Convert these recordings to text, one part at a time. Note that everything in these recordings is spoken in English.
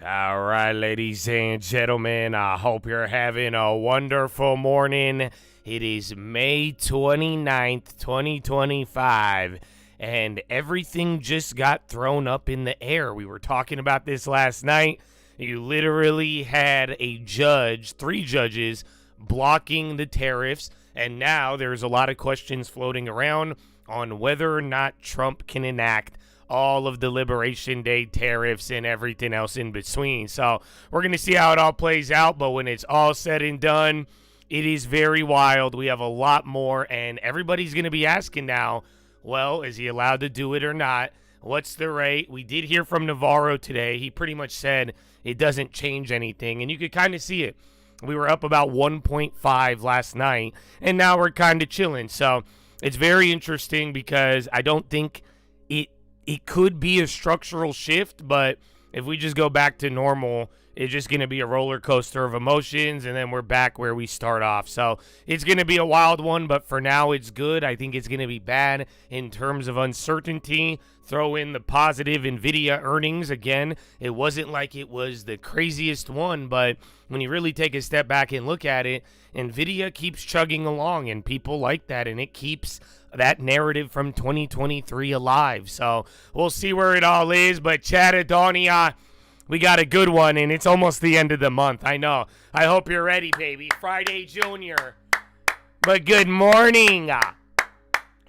All right, ladies and gentlemen, I hope you're having a wonderful morning. It is May 29th, 2025, and everything just got thrown up in the air. We were talking about this last night. You literally had a judge, 3 judges, blocking the tariffs, and now there's a lot of questions floating around on whether or not Trump can enact all of the Liberation Day tariffs and everything else in between. So we're going to see how it all plays out. But when it's all said and done, it is very wild. We have a lot more, and everybody's going to be asking now, well, is he allowed to do it or not? What's the rate? We did hear from Navarro today. He pretty much said it doesn't change anything, and you could kind of see it. We were up about 1.5 last night, and now we're kind of chilling. So it's very interesting because I don't think it could be a structural shift, but if we just go back to normal, it's just going to be a roller coaster of emotions, and then we're back where we start off. So it's going to be a wild one, but for now it's good. I think it's going to be bad in terms of uncertainty. Throw in the positive NVIDIA earnings. Again, it wasn't like it was the craziest one, but when you really take a step back and look at it, NVIDIA keeps chugging along, and people like that, and it keeps that narrative from 2023 alive. So we'll see where it all is, but Chad Adonia, we got a good one, and it's almost the end of the month. I know. I hope you're ready, baby. Friday Junior. But good morning.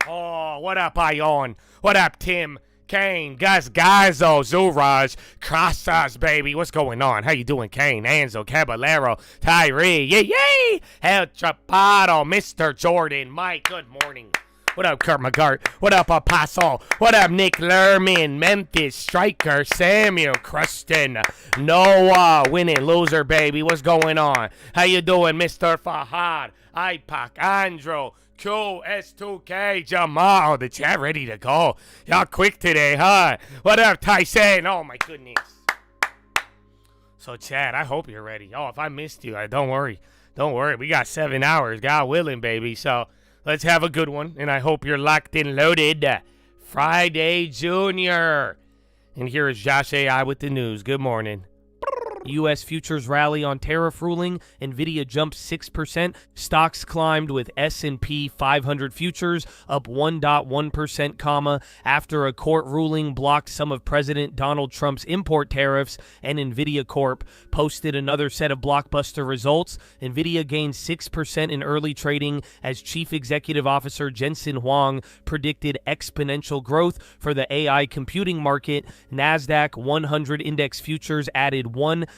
Oh, what up, Ion? What up, Tim? Kane, Gazo, Zuraj, Crossas, baby. What's going on? How you doing, Kane, Anzo, Caballero, Tyree, yay, El Chaparro, Mr. Jordan, Mike, good morning. What up, Kurt McGart? What up, Apostle? What up, Nick Lerman, Memphis, Striker, Samuel, Krustin, Noah, winning loser, baby. What's going on? How you doing, Mr. Fahad, IPAC, Andro, Q, S2K, Jamal, the chat ready to go. Y'all quick today, huh? What up, Tyson? Oh, my goodness. So, Chad, I hope you're ready. Oh, if I missed you, don't worry. Don't worry. We got 7 hours, God willing, baby. So, let's have a good one, and I hope you're locked and loaded. Friday Junior. And here is Josh AI with the news. Good morning. U.S. futures rally on tariff ruling. NVIDIA jumped 6%. Stocks climbed with S&P 500 futures up 1.1%, after a court ruling blocked some of President Donald Trump's import tariffs, and NVIDIA Corp posted another set of blockbuster results. NVIDIA gained 6% in early trading as Chief Executive Officer Jensen Huang predicted exponential growth for the AI computing market. NASDAQ 100 index futures added 1.6%,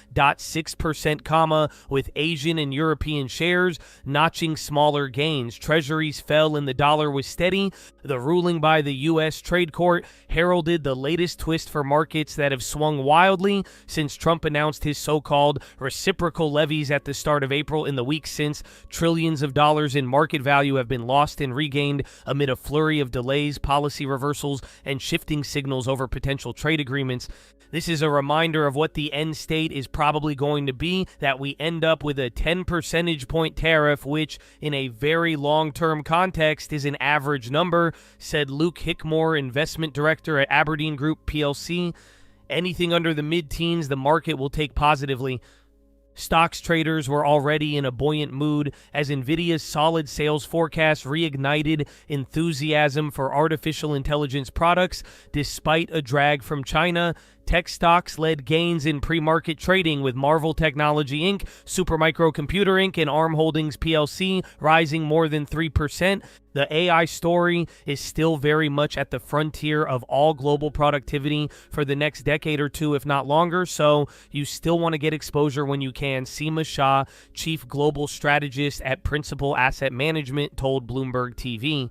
with Asian and European shares notching smaller gains. Treasuries fell and the dollar was steady. The ruling by the U.S. Trade Court heralded the latest twist for markets that have swung wildly since Trump announced his so-called reciprocal levies at the start of April. In the weeks since, trillions of dollars in market value have been lost and regained amid a flurry of delays, policy reversals, and shifting signals over potential trade agreements. This is a reminder of what the end state is probably going to be, that we end up with a 10 percentage point tariff, which in a very long-term context is an average number, said Luke Hickmore, investment director at Aberdeen Group PLC. Anything under the mid-teens, the market will take positively. Stocks traders were already in a buoyant mood as NVIDIA's solid sales forecast reignited enthusiasm for artificial intelligence products despite a drag from China. Tech stocks led gains in pre-market trading, with Marvell Technology Inc., Supermicro Computer Inc., and ARM Holdings PLC rising more than 3%. The AI story is still very much at the frontier of all global productivity for the next decade or two, if not longer, so you still want to get exposure when you can. Seema Shah, chief global strategist at Principal Asset Management, told Bloomberg TV.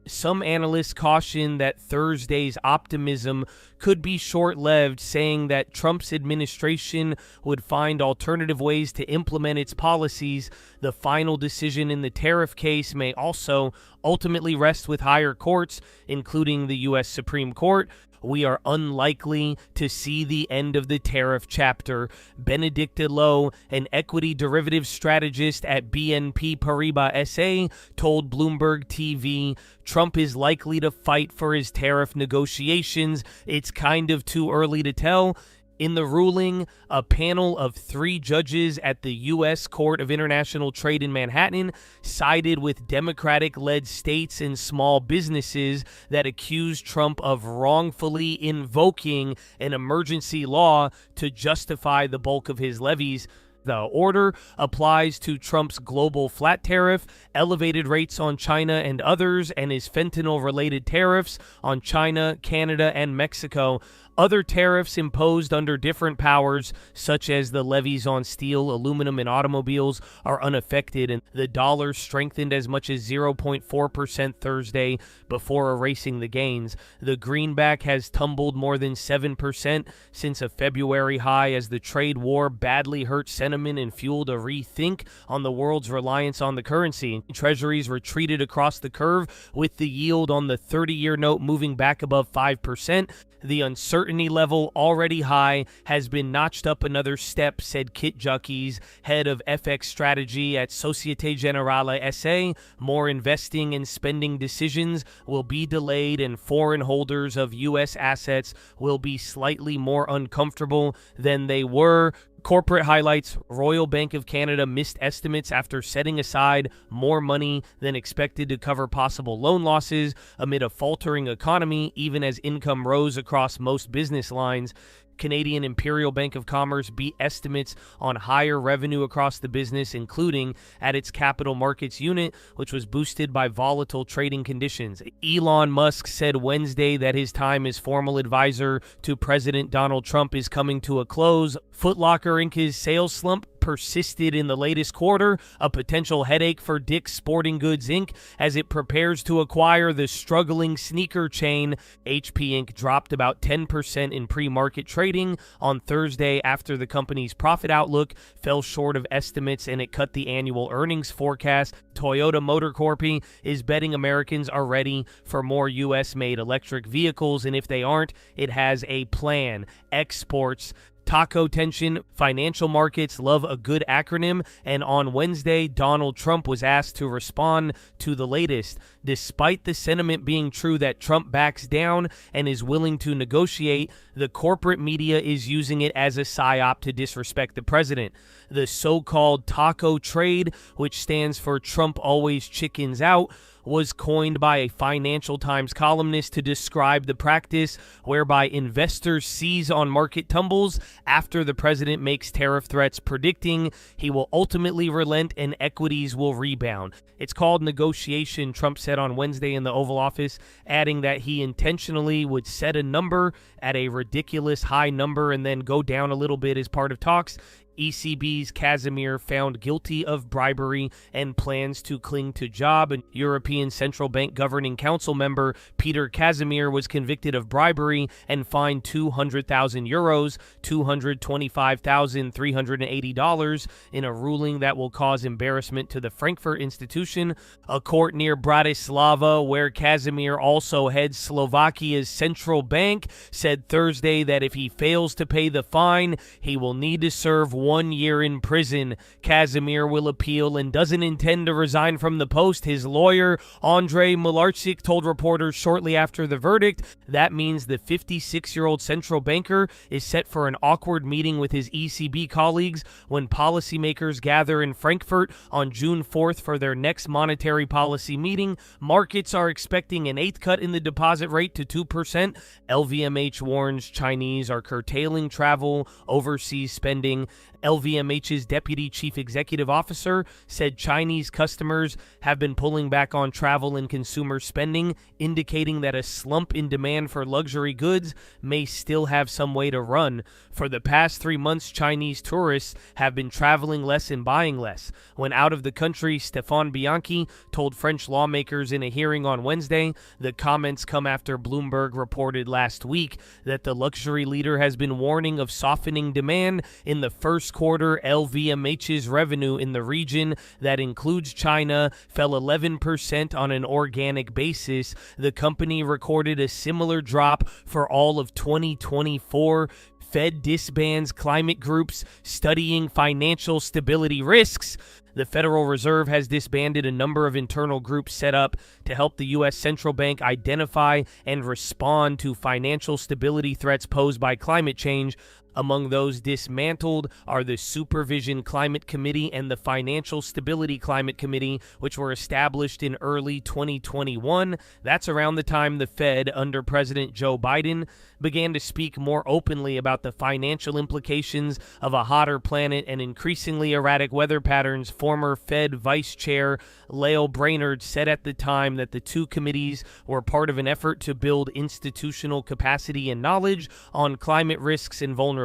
Some analysts caution that Thursday's optimism could be short-lived, saying that Trump's administration would find alternative ways to implement its policies. The final decision in the tariff case may also ultimately rest with higher courts, including the U.S. Supreme Court. We are unlikely to see the end of the tariff chapter. Benedicta Lowe, an equity derivative strategist at BNP Paribas SA, told Bloomberg TV, Trump is likely to fight for his tariff negotiations. It's kind of too early to tell. In the ruling, a panel of 3 judges at the U.S. Court of International Trade in Manhattan sided with Democratic-led states and small businesses that accused Trump of wrongfully invoking an emergency law to justify the bulk of his levies. The order applies to Trump's global flat tariff, elevated rates on China and others, and his fentanyl-related tariffs on China, Canada, and Mexico. Other tariffs imposed under different powers, such as the levies on steel, aluminum, and automobiles, are unaffected, and the dollar strengthened as much as 0.4% Thursday before erasing the gains. The greenback has tumbled more than 7% since a February high as the trade war badly hurt sentiment and fueled a rethink on the world's reliance on the currency. Treasuries retreated across the curve, with the yield on the 30-year note moving back above 5%. The uncertainty level, already high, has been notched up another step, said Kit Juckes, head of FX strategy at Societe Generale SA. More investing and spending decisions will be delayed, and foreign holders of U.S. assets will be slightly more uncomfortable than they were. Corporate highlights: Royal Bank of Canada missed estimates after setting aside more money than expected to cover possible loan losses amid a faltering economy, even as income rose across most business lines. Canadian Imperial Bank of Commerce beat estimates on higher revenue across the business, including at its capital markets unit, which was boosted by volatile trading conditions. Elon Musk said Wednesday that his time as formal advisor to President Donald Trump is coming to a close. Foot Locker Inc.'s sales slump persisted in the latest quarter, a potential headache for Dick's Sporting Goods Inc. as it prepares to acquire the struggling sneaker chain. HP Inc. dropped about 10% in pre-market trading on Thursday after the company's profit outlook fell short of estimates and it cut the annual earnings forecast. Toyota Motor Corp is betting Americans are ready for more U.S.-made electric vehicles, and if they aren't, it has a plan. Exports. Taco tension. Financial markets love a good acronym, and on Wednesday, Donald Trump was asked to respond to the latest. Despite the sentiment being true that Trump backs down and is willing to negotiate, the corporate media is using it as a psyop to disrespect the president. The so-called taco trade, which stands for Trump always chickens out, was coined by a Financial Times columnist to describe the practice whereby investors seize on market tumbles after the president makes tariff threats, predicting he will ultimately relent and equities will rebound. It's called negotiation, Trump said on Wednesday in the Oval Office, adding that he intentionally would set a number at a ridiculous high number and then go down a little bit as part of talks. ECB's Casimir found guilty of bribery and plans to cling to job. And European Central Bank Governing Council member Peter Casimir was convicted of bribery and fined €200,000, $225,380, in a ruling that will cause embarrassment to the Frankfurt institution, a court near Bratislava, where Casimir also heads Slovakia's central bank, said Thursday that if he fails to pay the fine, he will need to serve 1 year in prison. Casimir will appeal and doesn't intend to resign from the post. His lawyer, Andrei Mularczyk, told reporters shortly after the verdict. That means the 56-year-old central banker is set for an awkward meeting with his ECB colleagues when policymakers gather in Frankfurt on June 4th for their next monetary policy meeting. Markets are expecting an 8th cut in the deposit rate to 2%. LVMH warns Chinese are curtailing travel, overseas spending. LVMH's deputy chief executive officer said Chinese customers have been pulling back on travel and consumer spending, indicating that a slump in demand for luxury goods may still have some way to run. For the past 3 months, Chinese tourists have been traveling less and buying less. When out of the country, Stéphane Bianchi told French lawmakers in a hearing on Wednesday. The comments come after Bloomberg reported last week that the luxury leader has been warning of softening demand in the first quarter. LVMH's revenue in the region, that includes China, fell 11% on an organic basis. The company recorded a similar drop for all of 2024. Fed disbands climate groups studying financial stability risks. The Federal Reserve has disbanded a number of internal groups set up to help the U.S. central bank identify and respond to financial stability threats posed by climate change. Among those dismantled are the Supervision Climate Committee and the Financial Stability Climate Committee, which were established in early 2021. That's around the time the Fed, under President Joe Biden, began to speak more openly about the financial implications of a hotter planet and increasingly erratic weather patterns. Former Fed Vice Chair Lael Brainerd said at the time that the two committees were part of an effort to build institutional capacity and knowledge on climate risks and vulnerabilities.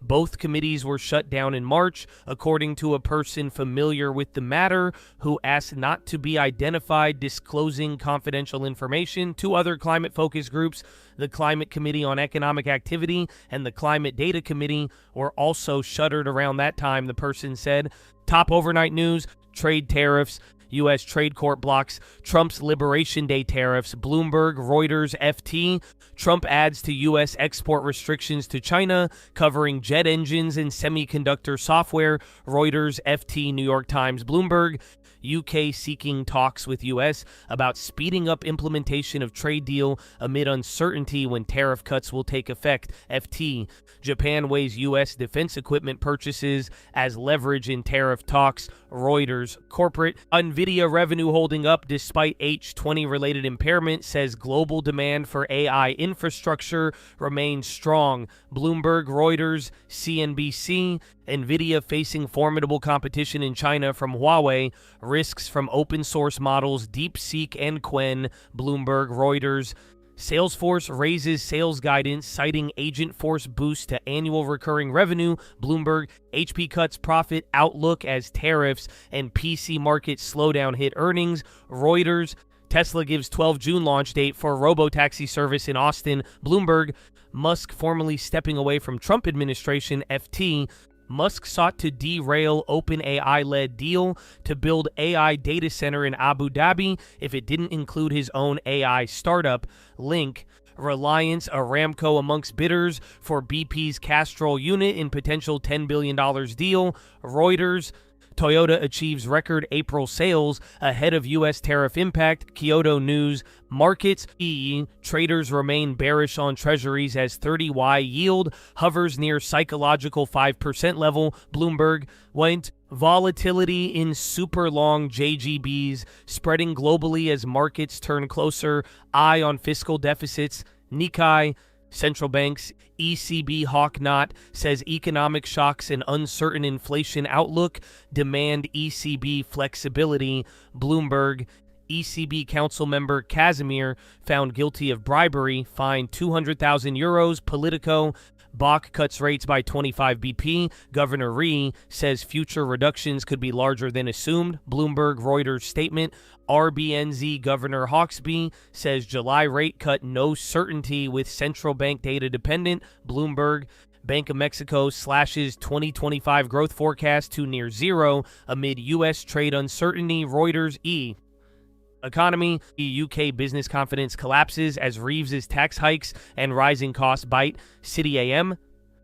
Both committees were shut down in March, according to a person familiar with the matter who asked not to be identified, disclosing confidential information. Two other climate-focused groups, the Climate Committee on Economic Activity and the Climate Data Committee, were also shuttered around that time, the person said. Top overnight news: trade tariffs. U.S. trade court blocks Trump's Liberation Day tariffs. Bloomberg, Reuters, FT. Trump adds to U.S. export restrictions to China, covering jet engines and semiconductor software. Reuters, FT, New York Times, Bloomberg. UK seeking talks with U.S. about speeding up implementation of trade deal amid uncertainty when tariff cuts will take effect. FT. Japan weighs U.S. defense equipment purchases as leverage in tariff talks. Reuters. Corporate. NVIDIA revenue holding up despite H20 related impairment, says global demand for AI infrastructure remains strong. Bloomberg, Reuters, CNBC. NVIDIA facing formidable competition in China from Huawei. Risks from open source models DeepSeek and Qwen. Bloomberg, Reuters. Salesforce raises sales guidance, citing agent force boost to annual recurring revenue. Bloomberg. HP cuts profit outlook as tariffs and PC market slowdown hit earnings. Reuters. Tesla gives 12 June launch date for robotaxi service in Austin. Bloomberg. Musk formally stepping away from Trump administration. FT. Musk sought to derail OpenAI-led deal to build AI data center in Abu Dhabi if it didn't include his own AI startup. Link. Reliance, Aramco amongst bidders for BP's Castrol unit in potential $10 billion deal. Reuters. Toyota achieves record April sales ahead of U.S. tariff impact. Kyoto News. Markets. Traders remain bearish on treasuries as 30Y yield hovers near psychological 5% level. Bloomberg. Went. Volatility in super long JGBs spreading globally as markets turn closer. Eye on fiscal deficits. Nikkei. Central banks. ECB hawk not, says economic shocks and uncertain inflation outlook demand ECB flexibility. Bloomberg. ECB council member Casimir found guilty of bribery, fined 200,000 euros. Politico. Bach cuts rates by 25 BP. Governor Rhee says future reductions could be larger than assumed. Bloomberg, Reuters statement. RBNZ Governor Hawksby says July rate cut no certainty with central bank data dependent. Bloomberg. Bank of Mexico slashes 2025 growth forecast to near zero amid U.S. trade uncertainty. Reuters. Economy. UK business confidence collapses as Reeves's tax hikes and rising costs bite. City AM.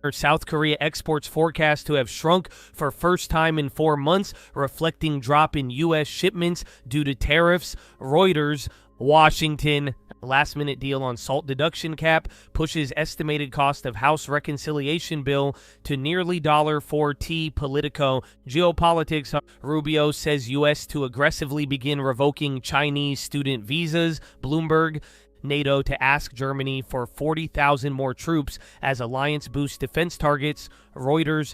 South Korea exports forecast to have shrunk for first time in 4 months, reflecting drop in U.S. shipments due to tariffs. Reuters. Washington. Last-minute deal on SALT deduction cap pushes estimated cost of House reconciliation bill to nearly $4. Politico. Geopolitics. Rubio says U.S. to aggressively begin revoking Chinese student visas. Bloomberg. NATO to ask Germany for 40,000 more troops as alliance boosts defense targets. Reuters.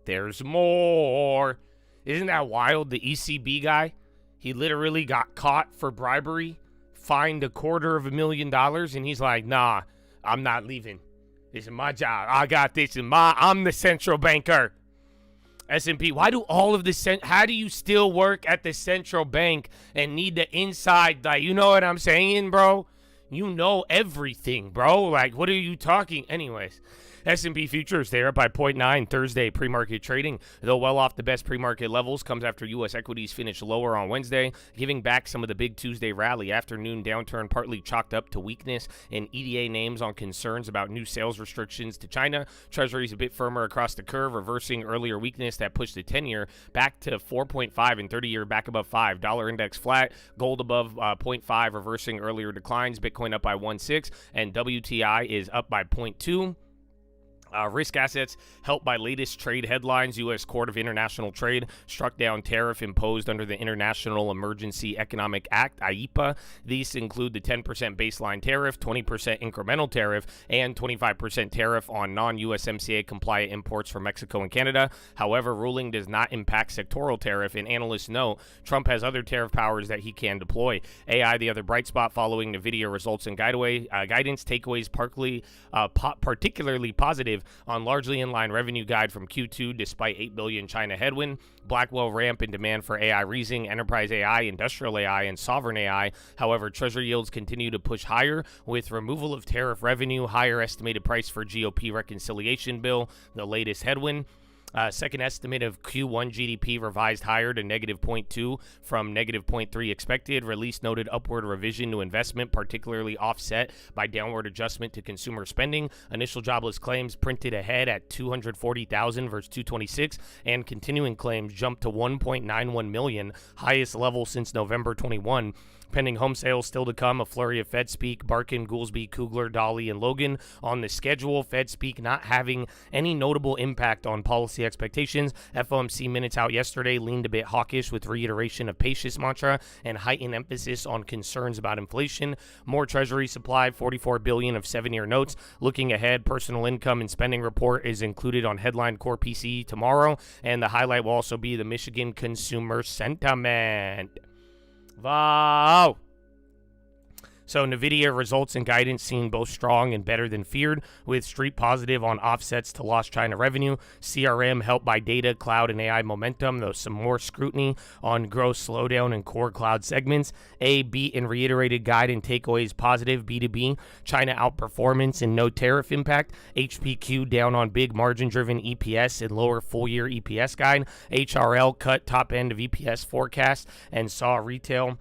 There's more. Isn't that wild? The ECB guy, he literally got caught for bribery, fined $250,000, and he's like, nah, I'm not leaving. This is my job. I got this. I'm the central banker. S&P, why do all of this, how do you still work at the central bank and need the inside, like, you know what I'm saying, bro? You know everything, bro. Like, what are you talking? Anyways, S&P futures, they're up by 0.9 Thursday pre-market trading, though well off the best pre-market levels, comes after U.S. equities finished lower on Wednesday, giving back some of the big Tuesday rally. Afternoon downturn partly chalked up to weakness in EDA names on concerns about new sales restrictions to China. Treasuries a bit firmer across the curve, reversing earlier weakness that pushed the 10-year back to 4.5 and 30-year back above 5. Dollar index flat, gold above 0.5, reversing earlier declines. Bitcoin up by 1.6, and WTI is up by 0.2. Risk assets helped by latest trade headlines. U.S. Court of International Trade struck down tariff imposed under the International Emergency Economic Act, IEEPA. These include the 10% baseline tariff, 20% incremental tariff, and 25% tariff on non-USMCA compliant imports from Mexico and Canada. However, ruling does not impact sectoral tariff, and analysts know Trump has other tariff powers that he can deploy. AI, the other bright spot following NVIDIA results and guidance takeaways, particularly positive on largely inline revenue guide from Q2 despite $8 billion China headwind. Blackwell ramp in demand for AI reasoning, enterprise AI, industrial AI, and sovereign AI. However, treasury yields continue to push higher with removal of tariff revenue, higher estimated price for GOP reconciliation bill, the latest headwind. Second estimate of Q1 GDP revised higher to negative 0.2 from negative 0.3 expected. Release noted upward revision to investment, particularly offset by downward adjustment to consumer spending. Initial jobless claims printed ahead at 240,000 versus 226, and continuing claims jumped to 1.91 million, highest level since November 21. Pending home sales still to come. A flurry of Fed speak. Barkin, Goolsby, Kugler, Dolly, and Logan on the schedule. Fed speak not having any notable impact on policy expectations. FOMC minutes out yesterday leaned a bit hawkish with reiteration of Pace's mantra and heightened emphasis on concerns about inflation. More treasury supply, 44 billion of 7-year notes. Looking ahead, personal income and spending report is included on headline core PCE tomorrow, and the highlight will also be the Michigan consumer sentiment. Wow. So NVIDIA results and guidance seen both strong and better than feared, with Street positive on offsets to lost China revenue. CRM helped by data, cloud, and AI momentum, though some more scrutiny on growth slowdown in core cloud segments. A beat and reiterated guide and takeaways positive. B2B, China outperformance and no tariff impact. HPQ down on big margin-driven EPS and lower full-year EPS guide. HRL cut top end of EPS forecast and saw retail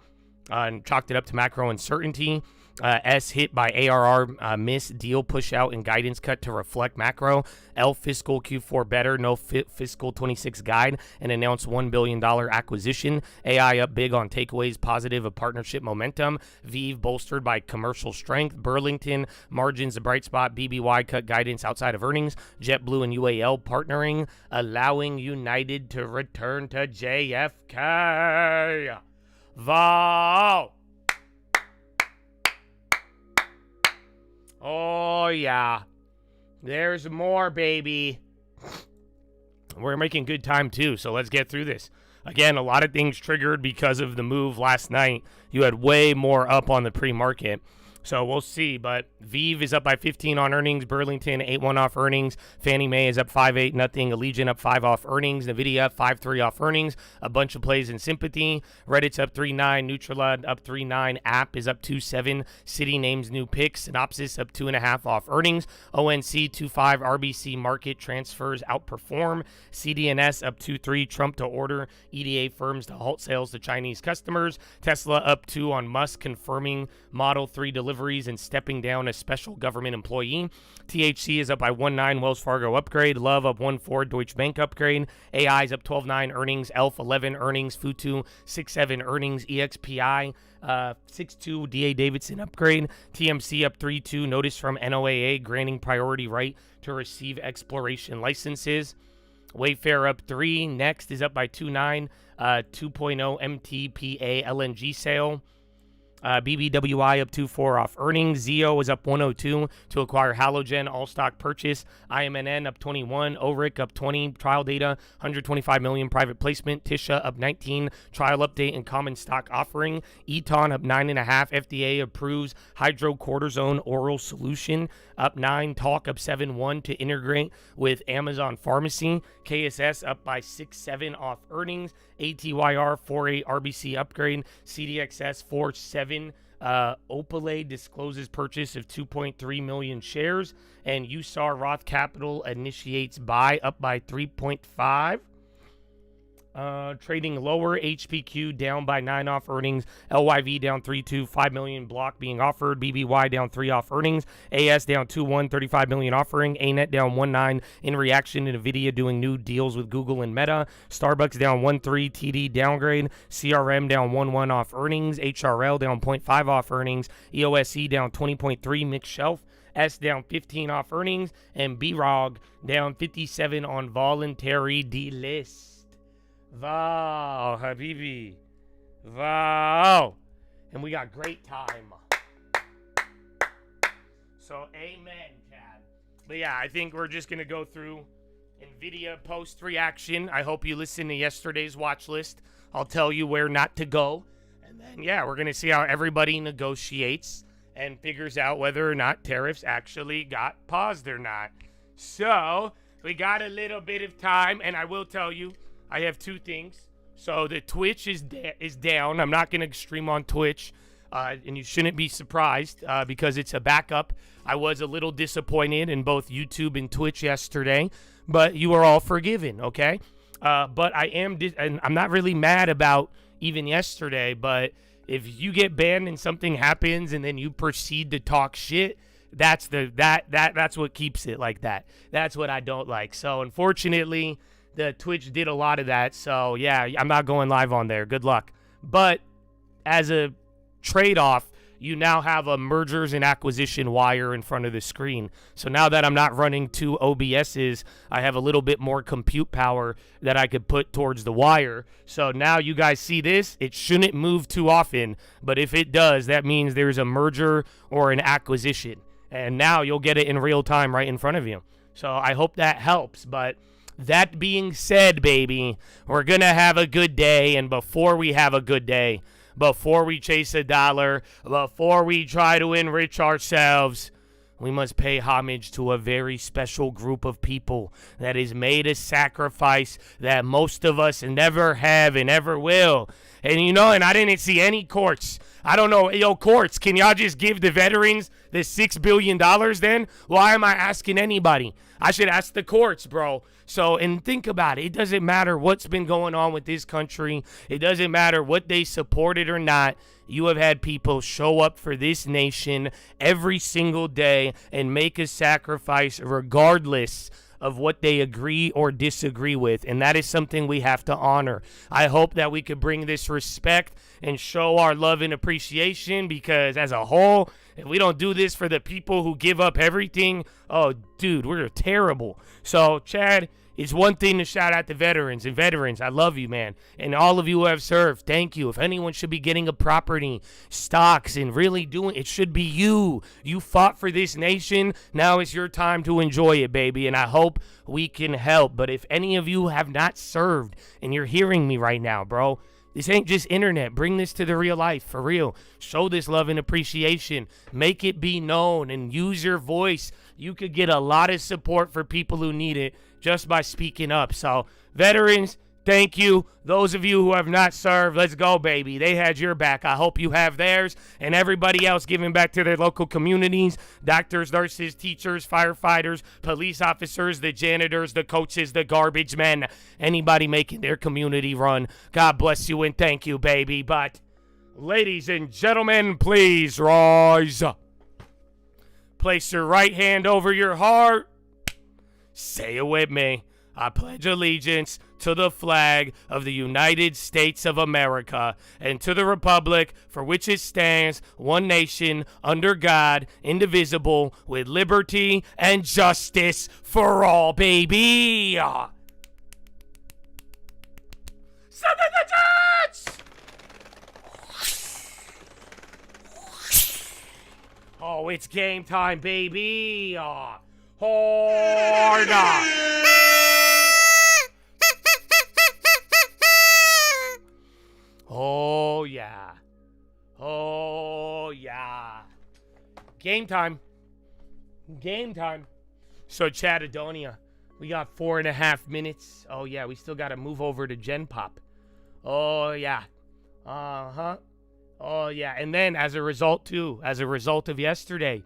and chalked it up to macro uncertainty. S hit by ARR miss, deal push out, and guidance cut to reflect macro. L fiscal Q4 better, no fiscal 26 guide, and announced $1 billion acquisition. AI up big on takeaways, positive of partnership momentum. Vive bolstered by commercial strength. Burlington margins a bright spot. BBY cut guidance outside of earnings. JetBlue and UAL partnering, allowing United to return to JFK. Wow. Oh, yeah. There's more, baby. We're making good time, too, so let's get through this. Again, a lot of things triggered because of the move last night. You had way more up on the pre-market. So we'll see, but Vive is up by 15 on earnings. Burlington 8-1 off earnings. Fannie Mae is up 5-8 nothing. Allegiant up 5 off earnings. Nvidia 5-3 off earnings. A bunch of plays in sympathy. Reddit's up 3-9. Neutralad up 3-9. App is up 2-7. City names new picks. Synopsis up 2.5 off earnings. ONC 2.5. RBC market transfers outperform. CDNS up 2.3. Trump to order EDA firms to halt sales to Chinese customers. Tesla up 2 on Musk confirming Model 3 deliveries and stepping down as special government employee. THC is up by 1.9. Wells Fargo upgrade. Love up 1.4. Deutsche Bank upgrade. AI is up 12.9 earnings. ELF 11 earnings. Futu 6.7 earnings. EXPI 6.2 DA Davidson upgrade. TMC up 3.2. Notice from NOAA granting priority right to receive exploration licenses. Wayfair up 3. Next is up by 2.9. 2.0 MTPA LNG sale. BBWI up 2.4 off earnings. Zio is up 102 to acquire Halogen all stock purchase. IMNN up 21. ORIC up 20 trial data. 125 million private placement. Tisha up 19 trial update and common stock offering. Eton up 9.5. FDA approves hydrocortisone oral solution up 9. Talk up 7.1 to integrate with Amazon Pharmacy. KSS up by 6.7 off earnings. ATYR 4.8 RBC upgrade. CDXS 4.7 Opale discloses purchase of 2.3 million shares, and USAR Roth Capital initiates buy up by 3.5. Trading lower, HPQ down by 9 off earnings, LYV down 3.2, 5 million block being offered, BBY down 3 off earnings, AS down 2.1, 35 million offering, ANET down 1.9 in reaction to NVIDIA doing new deals with Google and Meta, Starbucks down 1.3, TD downgrade, CRM down 1.1 off earnings, HRL down 0.5 off earnings, EOSE down 20.3 mixed shelf, S down 15 off earnings, and BROG down 57 on voluntary delist. Wow, Habibi. Wow. And we got great time. So, amen, Chad. But yeah, I think we're just going to go through NVIDIA post-reaction. I hope you listened to yesterday's watch list. I'll tell you where not to go. And then, yeah, we're going to see how everybody negotiates and figures out whether or not tariffs actually got paused or not. So, we got a little bit of time, and I will tell you, I have 2 things. So the Twitch is down. I'm not going to stream on Twitch, and you shouldn't be surprised because it's a backup. I was a little disappointed in both YouTube and Twitch yesterday, but you are all forgiven, okay? But I am, and I'm not really mad about even yesterday, but if you get banned and something happens and then you proceed to talk shit, that's what keeps it like that. That's what I don't like. So unfortunately, the Twitch did a lot of that, so yeah, I'm not going live on there. Good luck. But as a trade-off, you now have a mergers and acquisition wire in front of the screen. So now that I'm not running 2 OBSs, I have a little bit more compute power that I could put towards the wire. So now you guys see this. It shouldn't move too often, but if it does, that means there's a merger or an acquisition. And now you'll get it in real time right in front of you. So I hope that helps, but that being said, baby, we're going to have a good day, and before we have a good day, before we chase a dollar, before we try to enrich ourselves, we must pay homage to a very special group of people that has made a sacrifice that most of us never have and ever will. And you know, and I didn't see any courts. I don't know, yo, courts, can y'all just give the veterans the $6 billion then? Why am I asking anybody? I should ask the courts, bro. So, and think about it. It doesn't matter what's been going on with this country. It doesn't matter what they supported or not. You have had people show up for this nation every single day and make a sacrifice regardless of what they agree or disagree with, and that is something we have to honor. I hope that we could bring this respect and show our love and appreciation, because as a whole, if we don't do this for the people who give up everything, oh, dude, we're terrible. So, Chad, it's one thing to shout out the veterans. And veterans, I love you, man. And all of you who have served, thank you. If anyone should be getting a property, stocks, and really doing it, should be you. You fought for this nation. Now it's your time to enjoy it, baby. And I hope we can help. But if any of you have not served and you're hearing me right now, bro, this ain't just internet. Bring this to the real life, for real. Show this love and appreciation. Make it be known and use your voice. You could get a lot of support for people who need it just by speaking up. So, veterans, thank you. Those of you who have not served, let's go, baby. They had your back. I hope you have theirs. And everybody else giving back to their local communities, doctors, nurses, teachers, firefighters, police officers, the janitors, the coaches, the garbage men, anybody making their community run. God bless you and thank you, baby. But, ladies and gentlemen, please rise. Place your right hand over your heart. Say it with me. I pledge allegiance to the flag of the United States of America and to the republic for which it stands, one nation, under God, indivisible, with liberty and justice for all, baby. Oh, it's game time, baby. Hard. Oh, yeah. Oh, yeah. Game time. Game time. So, Chatadonia, we got 4.5 minutes. Oh, yeah, we still got to move over to Gen Pop. Oh, yeah. Uh-huh. Oh, yeah. And then as a result of yesterday,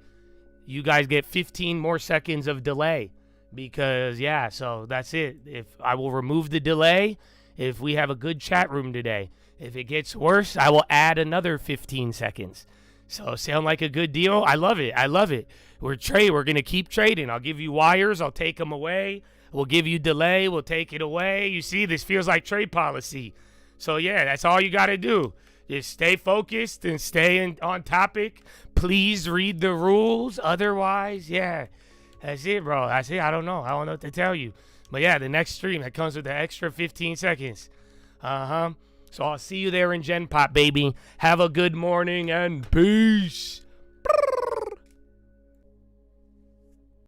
you guys get 15 more seconds of delay because, yeah, so that's it. If I will remove the delay if we have a good chat room today. If it gets worse, I will add another 15 seconds. So sound like a good deal? I love it. We're going to keep trading. I'll give you wires. I'll take them away. We'll give you delay. We'll take it away. You see, this feels like trade policy. So, yeah, that's all you got to do. Just stay focused and stay on topic. Please read the rules. Otherwise, yeah, that's it, bro. That's it. I don't know what to tell you. But, yeah, the next stream, that comes with the extra 15 seconds. So I'll see you there in Gen Pop, baby. Have a good morning and peace.